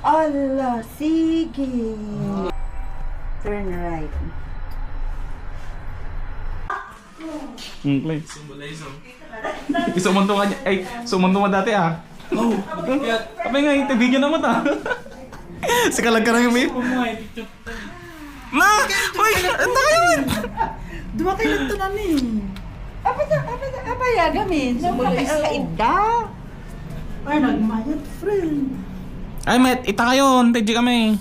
Ala, sige. Turn right. Play. Sumunto ka niya. Ay, sumunto mo dati ah. Oh. Kapag nga, ibigyan naman ah. Sikalag ka na yung may. Ma! Uy! Ito kayo! Dua kayo ito namin. Apa ya gamin? Kaida. Ay, nagmayat, friend. Ay, met, ita kayo. Hindi kami.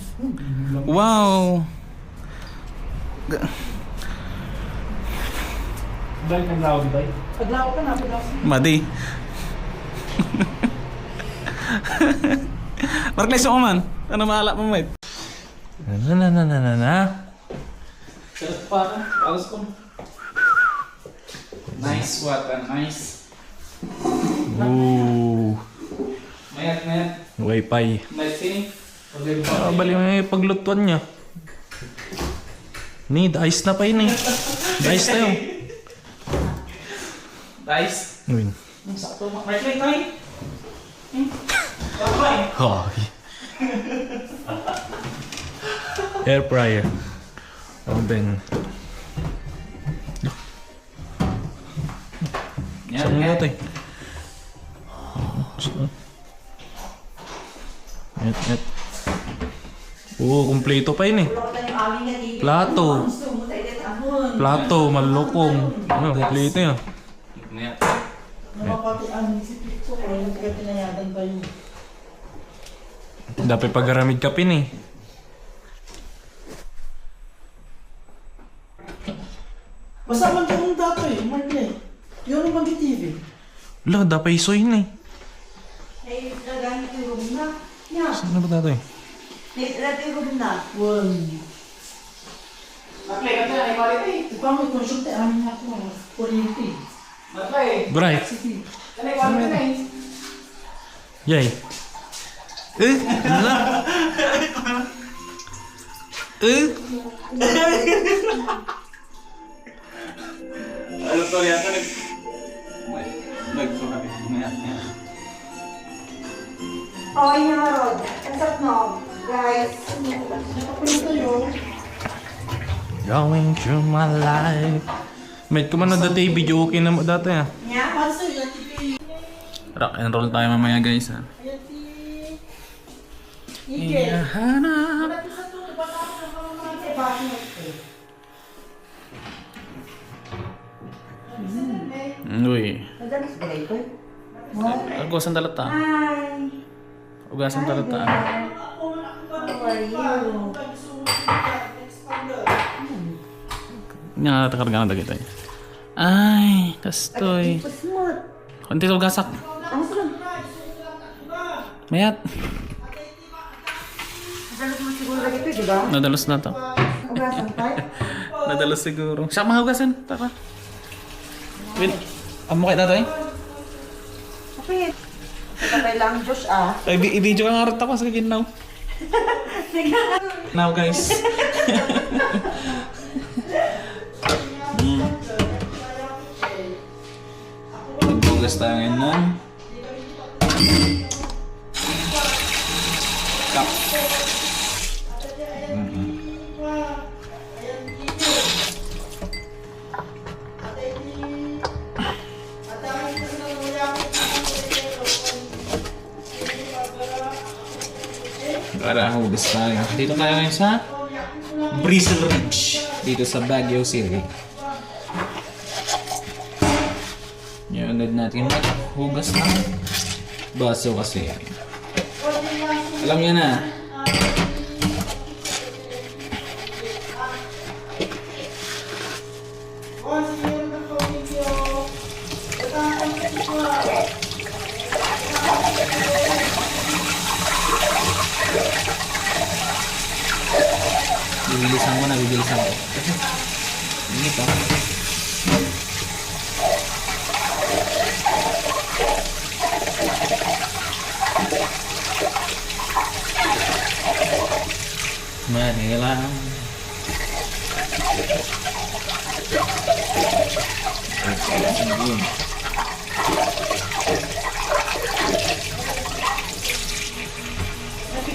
Wow. Dahil naglaw, di ba? Paglaw ka na, paglaw. Madi. Markles mo man. Ano maala mo, met? Na. Sarap pa ka. Alas ko. Nice water, nice. Ooh. Mayat. Wi-Fi. Nice sini. Bali mo yung paglutuan niya. Ni, ice na pa yun eh. Ice na yun. Nice. Uy. Sakto. Markles tayo. Sabay. Hoy. Air fryer. Oven. Saan nga ito eh? Net. Oo, kumpleto pa yun eh. Plato. Malukong. Ano, kumpleto yan. Napapati ang isipin ko kung hindi ka tinayadan tayo. Dapat pag-aramid ka pin eh. Basta man kung dato eh, Martle. Yun ang mag-TV. Wala, dapat isoy na eh. Ay, nagamit yung room na. Yeah. Saan na ba dato eh? Nagamit yung room na. One. Markles, kasi na imalit eh. Ikaw may consulte, amin ako. Kuryente. Markles. Bright. Sige. Kasi imalit na eh. Yay. Ano na? Ano to yata Mayat. Okay na nga, Rod. Ang sarap no. Guys, nakapunin tayo. Going through my life. Mate ko man na dati video okay na mo dati ah. Nya? Para sa'yo, yung TV. Rock and roll tayo mamaya guys ha. Yung TV. Ige. Hanap. Wala sa to, baka ako na mga bakit eh. Uy. Madalas ba ito? Ugasan talata. Hi! Ugasan talata. How are you? Nga takarga na dagito eh. Ay, kastoy. Smooth. Konti sa ugasak. Ang sarap. Mayat. Madalas mo siguro lagi ito, di ba? Nadalos na to. Ugasan tayo. Nadalos siguro. Siya mga ugasan. Tara. Win. Amo kayo na to eh. Okay. Kapay lang, Josh ah. Ay, i-video ka nga rin ako sa ginaw. Now guys. Nagbugas tayo ngayon nun. Cup. Para hugas tayo. Dito tayo ngayon sa Bristle Ridge. Dito sa Baguio City. Yan, unad natin maghugas ng baso kasi. Alam niya na. Bibilisan ko. Ini pa. Manila.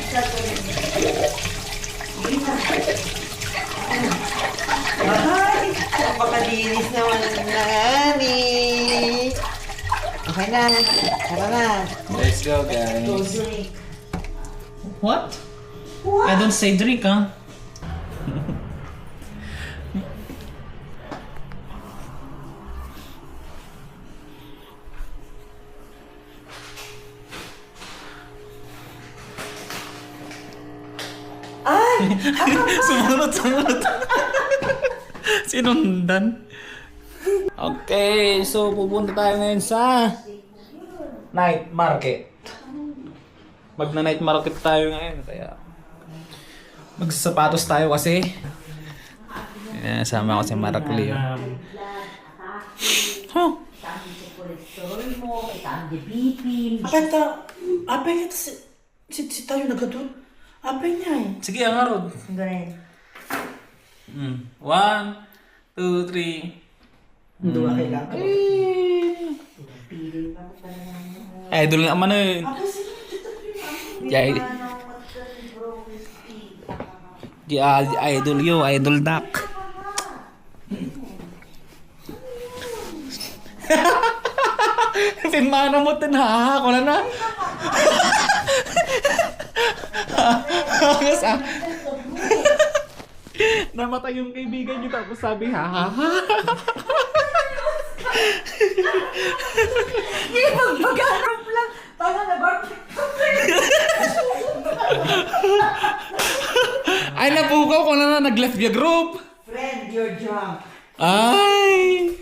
Ay, napakalinis naman ng nani. Okay na. Tara na. Let's go, guys. Go drink. What? I don't say drink, huh? Ay! Sumunod. Sinundan. Okay, so pupunta tayo ngayon sa night market. Magna-night market tayo ngayon, kaya magsasapatos tayo kasi sama ko si Mark Leo. Huh? Apa niya si tayo nagadun? Apa niya eh? Sige, ang arod. Ganun. 1, 2, 3. Dua kailangan. Idol nga man eh. Idol yo, idol duck. Pinmano mo tin ha, ko na. Hagas ah. Namatay yung kaibigan niyo tapos sabi ha. Mag-arap lang. Tama na ba? Ay, napukaw ko na nag-left your group. Friend, you're drunk. Ay,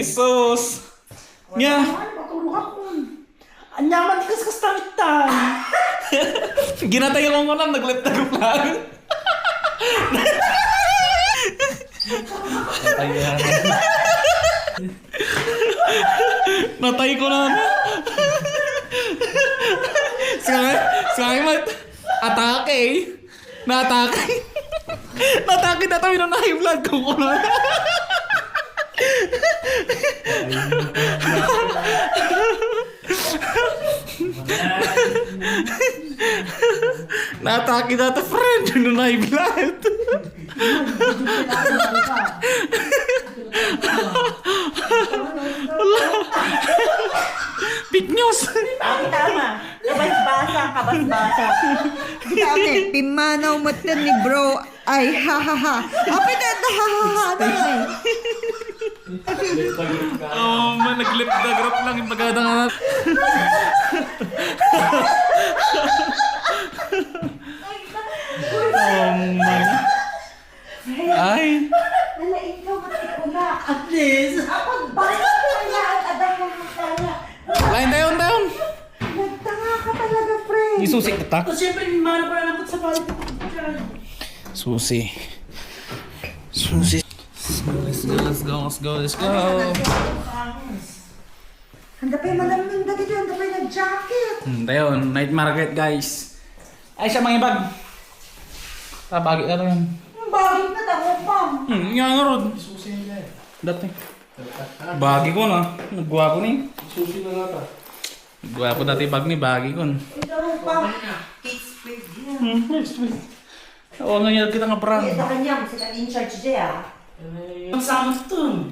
sus. Nya. Matulog ako. Anyaman di kas tangitan. Ginatayan ko lang, nag-left the group lang. Natay ko na. Sakay mat. Atake eh. Na-atake. Na-atake na tayo na high blood ko ko na. Na-atake na ta friend. Yun na high blood. Big news. Tama. Kabas-basa. Dami, pimanaw mo ni bro. Ay, ha. Apa na, ha. Oh, man, nag-lip the group lang yung pagkada nga natin. Oh, man. Ay. Wala, ikaw, mati ko na. At least. Ako, bakit kaya ang aday mo kaya? Lain tayo. Nagtanga ka talaga, friend. Isusik na ta. O siyempre, mana ko na lang sa balik. Susi. Let's go. Handa pa yung malamang dati dyan, handa pa yung nag-jacket. Tayo, night market guys. Ay, siya mga bag. Bagi na rin. Bakit na tako, Pam? Nga nga ron. Dati. Bagi ko na. Nagwapo ni. Susi na nga ta. Nagwapo dati bag ni bagi ko. Ikaw, Pam. Kids, please. Oo nga niya kita nga parang. Ito kanya, kasi ka in charge dyan, Ang sama ito.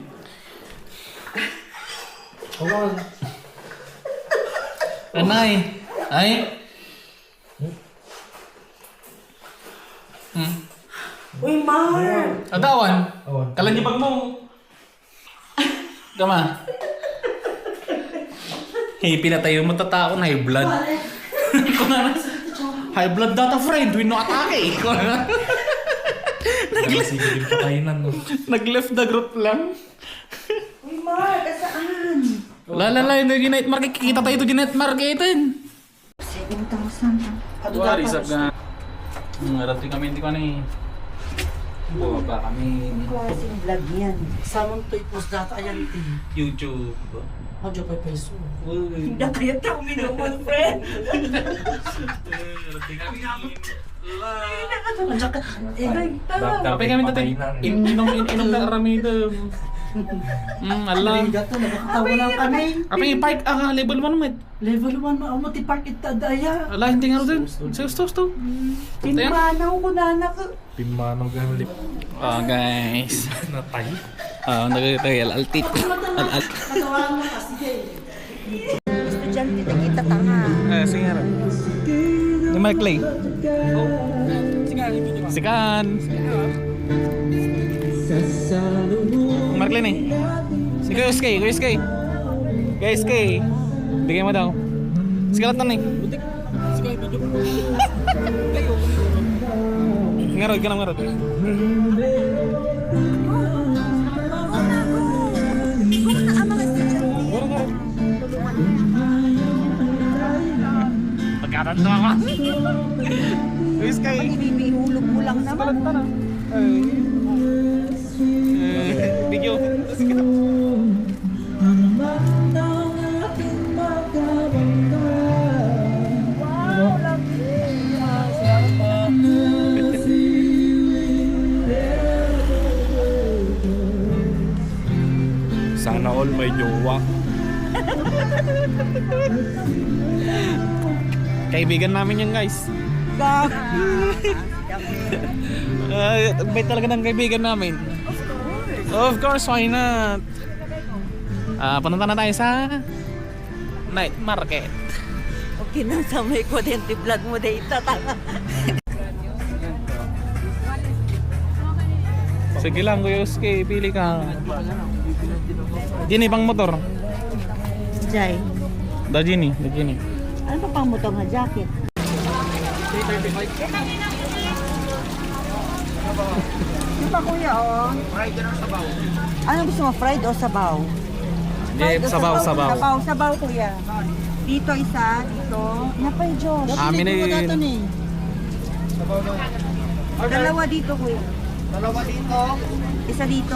Kawan. Anay. Ay. Uy, Mar! Adawan. Kala niya bag mo. Gama. Hey, pinatayo mo tatao na high blood. High blood data friend, we no atake. Nag-left the group lang. Uy, Mar! Kasaan? Lalala, yung night market. Kikita tayo ito yung night market. 7,000. What is up ga? Ngarating kami, hindi ko na eh. Bumaba kami. Klaseng vlog yan. Samang to i-post data yan ito. YouTube. Hadyo pa peso. Uy. Hindi kaya tao minumon, friend. Ngarating kami. Andiyan ka. Ay, tama. Kapag kami dati, inom na rami ito. Allah. Arigato, nakakatawa lang kami. Apay park level 1 met. Level 1, mauti park ita daya. Ala hindi nga rin. Sto. Pinmanaw ko na anak. Pimanong galit. Oh guys. Natay. Nagtagil altit. Natawa mo kasi. Estudyante na kita tanga. Sige nga rin. Ni Mark Clay. Sikan. Mark Clay nih. Si Kuya Skay. Guys Skay. Bigay mo daw. Skeleton nih. Ngarot ka na ngarot. Pagkatan to ako. Kuya Skay. Ibibihulog mo lang naman. Video. Sana all may jowa. Kaibigan namin yan guys. Bait talaga ng kaibigan namin. Of course, why not? Punta na tayo sa night market. Okay nang sa may kodente vlog mo data tanga. Sige lang, Kuya Uske, pili ka. Gini, pang motor. Jay, Da Gini. ano pa pang motor nga jacket? Di ba kuya oh? Fried or sabaw? Ano gusto mo, fried o sabaw? Fried o Sabaw. Sabaw kuya. Dito isa, dito. Napay Diyos. Amin na yun. Dalawa dito kuya. Dalawa dito? Isa dito.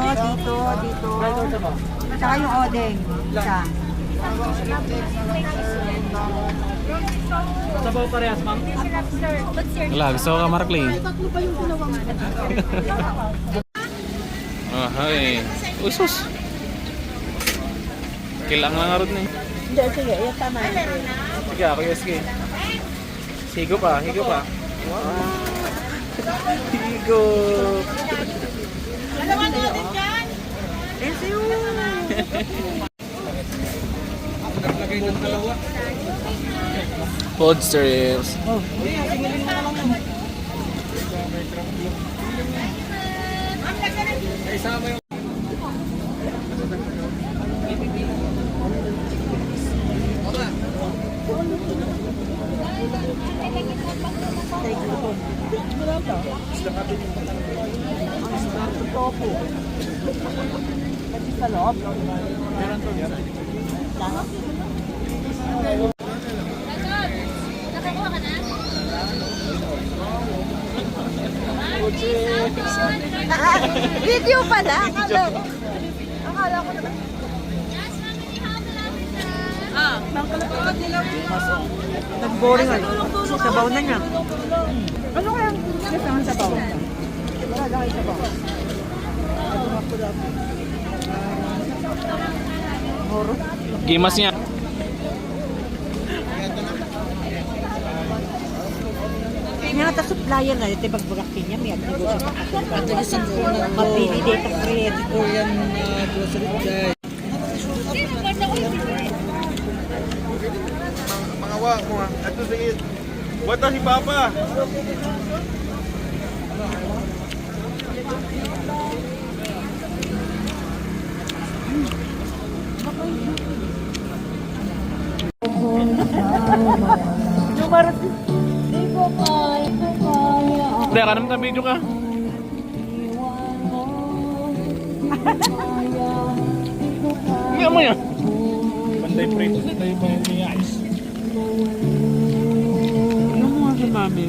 Tsaka yung odeng. Isa. Sabaw parehas, ma'am. Wala, gusto ko ka Mark Lee. Tatlo pa yung ginawa mo. Ay. Usus. Kilang lang arot na eh. Hindi, sige. Yan tama. Sige, Kuya Uske. Higo pa. Wow. Higo. Dalawa na din dyan. Ese yun. Food strips. Sa loob. Video pala. Akala ko naman. Nag-boring ano. Sabaw na niya. Ano kaya ang sabaw? Wala kayo sabaw. Horo. Gimas niya. Nga ta supplier na ito pagbagakin niya may negosyo pa. Mapili data create. Korean grocery guy. Mga wa mo ha. Ato sige. Wata si Papa. Hindi, ka naman sa video ka. Hindi mo yan. Panday prito sa tayo pa yung ice. Ano mo nga si mami?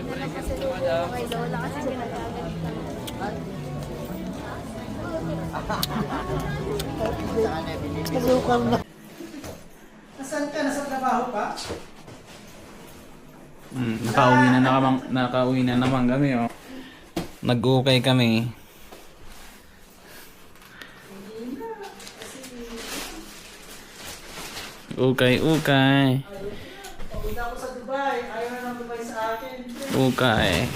Kay Lola kasi ginagalit Nasaan ka? Nasa trabaho pa? Nakauwi na naman kami, oh. Nag-ukay kami. Ukay. Punta ako sa Dubai. Ayaw na ng Dubai sa akin. Ukay.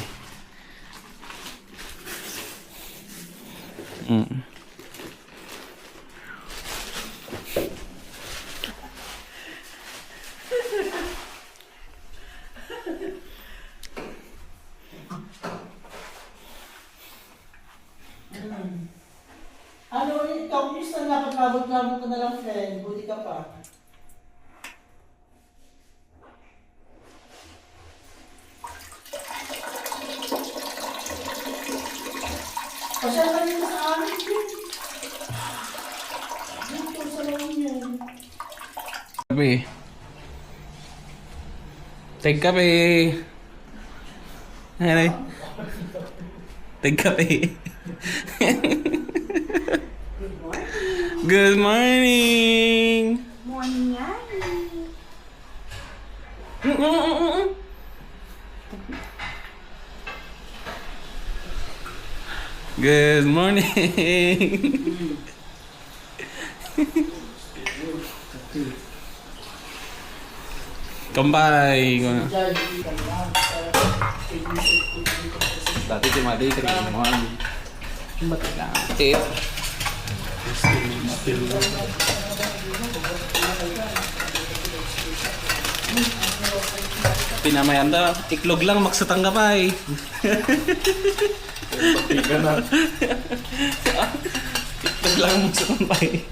Ano, ikaw, gusto na nakapagabot-labot ka na lang, friend. Buti ka pa. Pasyal ka nyo sa amin. Dito sa loob niyo. Kape. Take kape. Ano? Take kape. Good morning. Morning yan. Good morning. Kembay. Dati cuma di keringan. Batik. Pinamayan daw, iklog lang maksatang kapay. Iklog lang maksatang kapay.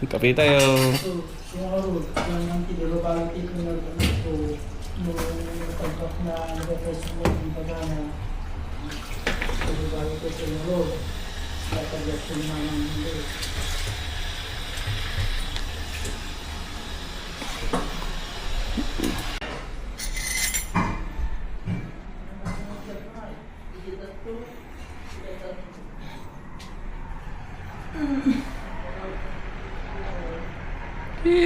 Kape tayo. Siguro, yung ang tinulubalitin ko na ito, nung natagpak na nag-press mo yung bagana, tinulubalitin ko sa loob, natagpak ko naman ang hindi.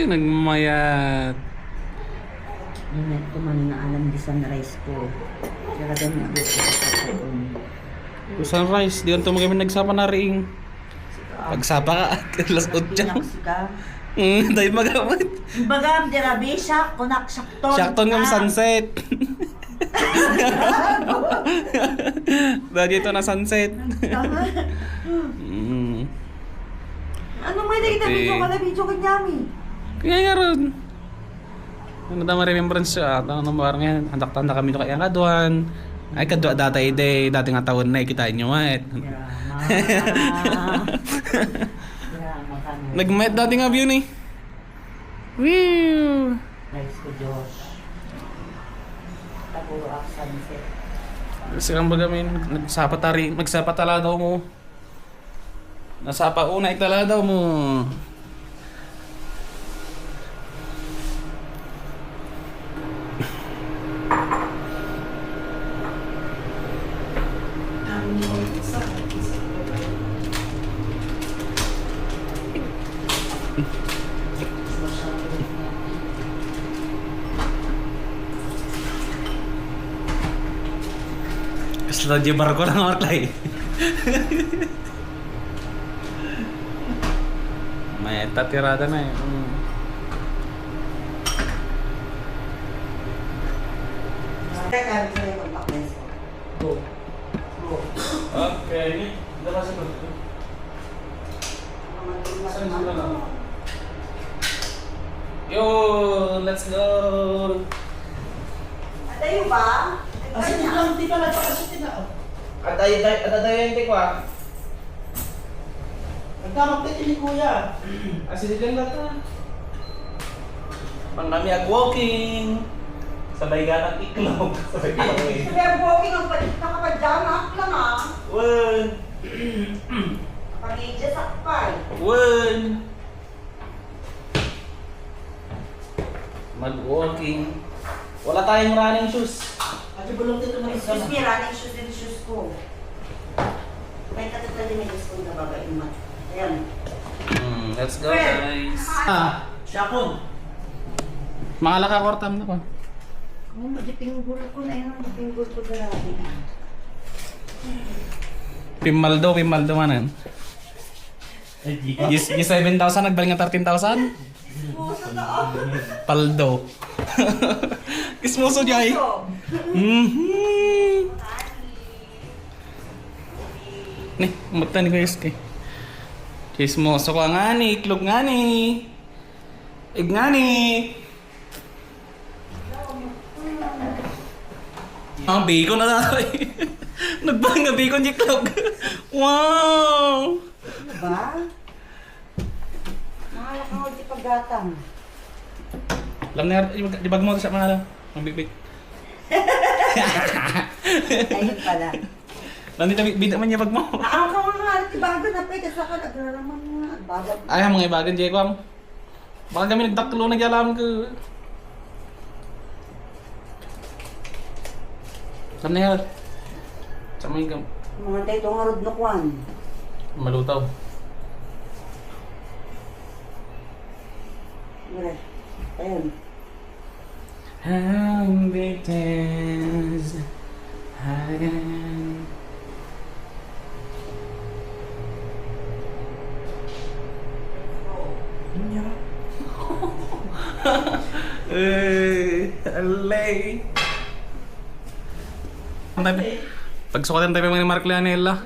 Nagmayat. Ingat ko man na alam di sunrise ko. Kaya dami ako sa Sunrise, di kanto mo kami nagsapa na ring. Pagsapa ka, alas 8. ka. Tayo magamit. Bagam, dirabi siya, kunak sakton. Sakton ng sunset. Dahil ito na sunset. Ano may nakita video ka na video ka nyami? Kaya nga ron. Ano na ma-remembrance siya. Ano parang yan. Handak-tanda kami ito kaya nga doon. Ay kadwa data ide. Dati nga taon na ikitain nyo nga. Drama kami. Nag-met dati nga view ni. Woo! Nice ko Diyos. Tapos ang sunset. Kasi kang bagamin. Magsapatala daw mo. Nasapa una itala daw mo. Kasla di barko lang maklay. May tatirada na eh. Teka, gusto niyo mag-bakles ko. Go. Go. Okay. Dapat sa pagkakas. Yo, let's go. Atayo ba? Asin lang, di pa nagpakasutin na. Atadayan ko ah. Nagkamagtitin ni Kuya. Asin lang lata. Pang kami walking. Sabay ganang iklog. Sabay Sabi ang walking ang nakapadyamak lang ah. One. Pag-idya sakpay. Mag-walking. Wala tayong running shoes. Ate bulong dito na isa. Excuse me, running shoes din shoes ko. May katatali may gusto ko na babae mat. Ayan. Let's go guys. Shakon. Mga lakakortam na ko. Oh, magipinggol ko na yun. Magipinggol ko grabe. Pimaldo manan. Yung 7,000 nagbaling ng 13,000? Paldo. Kismoso jay. Nih, mata ni guys kay. Kismoso ko nga ni, itlog nga ni. Ig nga ni. Ang bacon na tayo. Nagbaling nga bacon itlog. Wow! Ano ba? Mahalak ako di paggatang. Alam na, di bag mo sa mga ang big. Ayun pala. Alam nito, bida man niya bag mo. Ako ka nga, tibago na pa. Kasi ako nagraraman nga. Bagal. Ay, mga ibagan, Jekwam. Baka kami nagdaklo na alam ko. Alam na yan. Sa may gam. Mga tayo itong harod na kwan. Malutaw. Wala. Ayun. Ang bites. Hagan. Alay. Pagsukatan tayo mga ni Mark Leonela.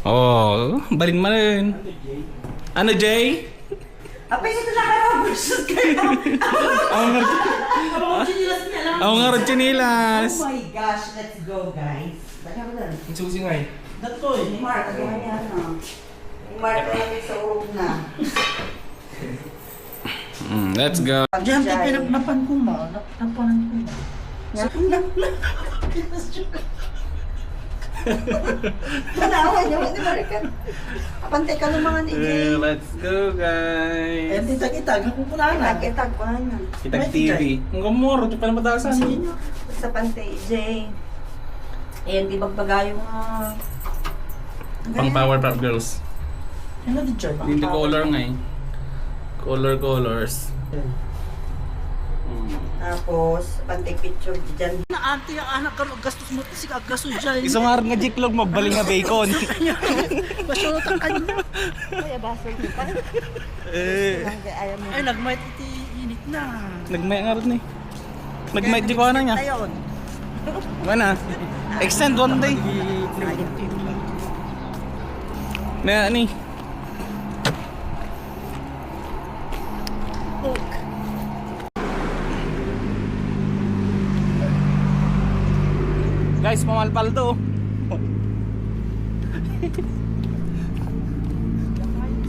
Oh, balin man rin. Ano, Jay? Apa ito na kayo? Versus kayo. Ako nga rin chinilas. Oh my gosh, let's go guys. Baka ba doon? Ang susi nga eh. Dato eh. Ni Mark, agahan niya na. Ni Mark, kaya sa urog na. Let's go. Diyan tayo pinagnapan ko ma. Napanan ko ma. Manawan niya, di ba rin? Kapantay ka ng mga ni Jay. Let's go, guys. Eh, titag-itag. Nakukulaan na. Nag-itag ko na niya. Kitag TV. Ang gumuro, di pa na matasan. Sige nyo. Sa pantay, Jay. Eh, di bagbagayo mga... Pang Powerpuff Girls. Ano di dyan? Hindi color nga eh. Colors. Tapos, pantay picture dyan. Na ante ang anak ka gastos mo. Sige, gastos dyan. Isang araw nga jiklog, mabaling nga bacon. Masyurot ang kanya. Kuya, basol ko pa. Ayaw mo. Ay, nagmait iti init na. Nagmay nga rin eh. Nagmay di ko na niya. Ayun. Mana? Extend one day. Na ni. Guys, pamalpaldo.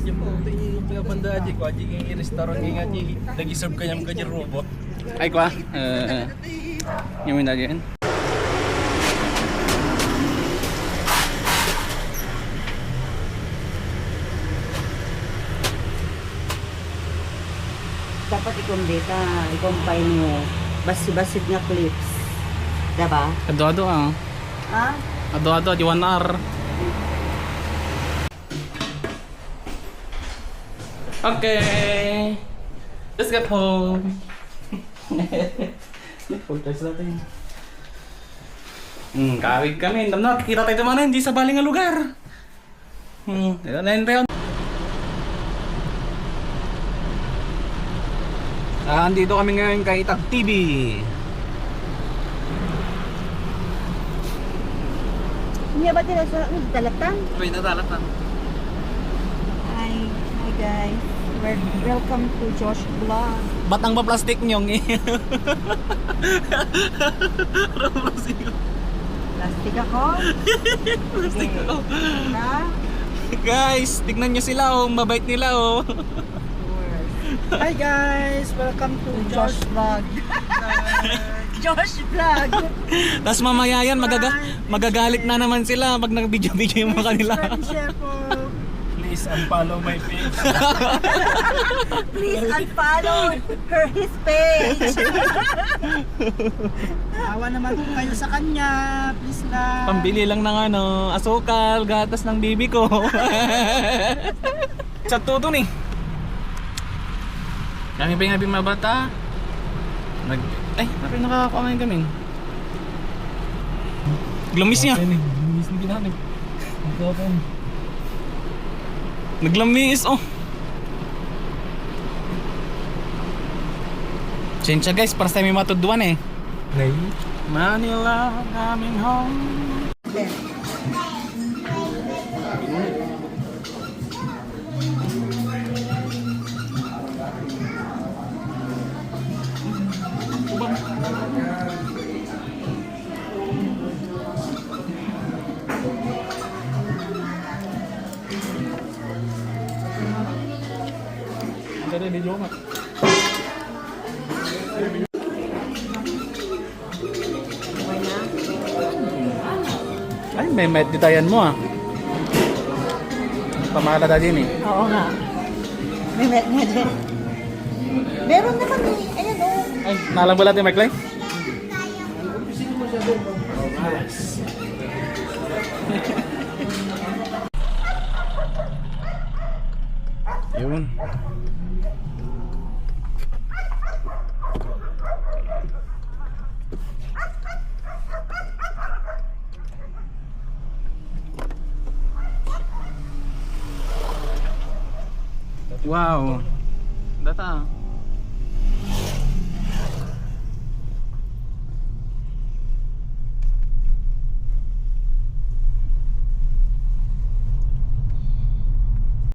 Yung po, yung pinapanda aji ko, aji yung restaurant yung aji, nag-serve kanyang kanyang robot. Ay kwa. Yung may nagyan. Dapat ikumbita, i-combine mo. Basi-basit nga clips. Diba? Ado-ado ah. Ha? Ado-ado, di 1 hour. Okay. Let's get home. Podcast natin. Kawig kami. Damnat, kita tayo mana hindi sa baling nga lugar. Yan tayo. Andito kami ngayon kay Tag TV. Hindi ba tila sa dalatan? May natalatan. Hi guys. Welcome to Josh Vlog. Ba't ang ba-plastic nyong eh? Plastic ako. Plastic ako. Na? Guys, tignan nyo sila oh, mabait nila oh. Hi guys! Welcome to Josh Vlog. Josh Vlog. Tapos mamaya yan, magagalit na naman sila pag nag-video-video yung mga kanila. Share po. Please unfollow my page. Please unfollow his page. Awa naman po kayo sa kanya. Please lang. Pambili lang ng ano, asukal, gatas ng bibi ko. Sa tuto ni. Kami pa yung mabata. Nakakakuha ngayon kami. Glamis niya. Miss din namin. Naglamis, oh. Sensya guys, para sa may matuduan eh. Manila, coming home. Ada di Joma. Ay, may meditayan mo ah. Pamala na din eh. Oo nga. May met nga din. Meron naman eh. Ayan o. Ay, nalang ba natin, Michael? Yun. Wow. Data.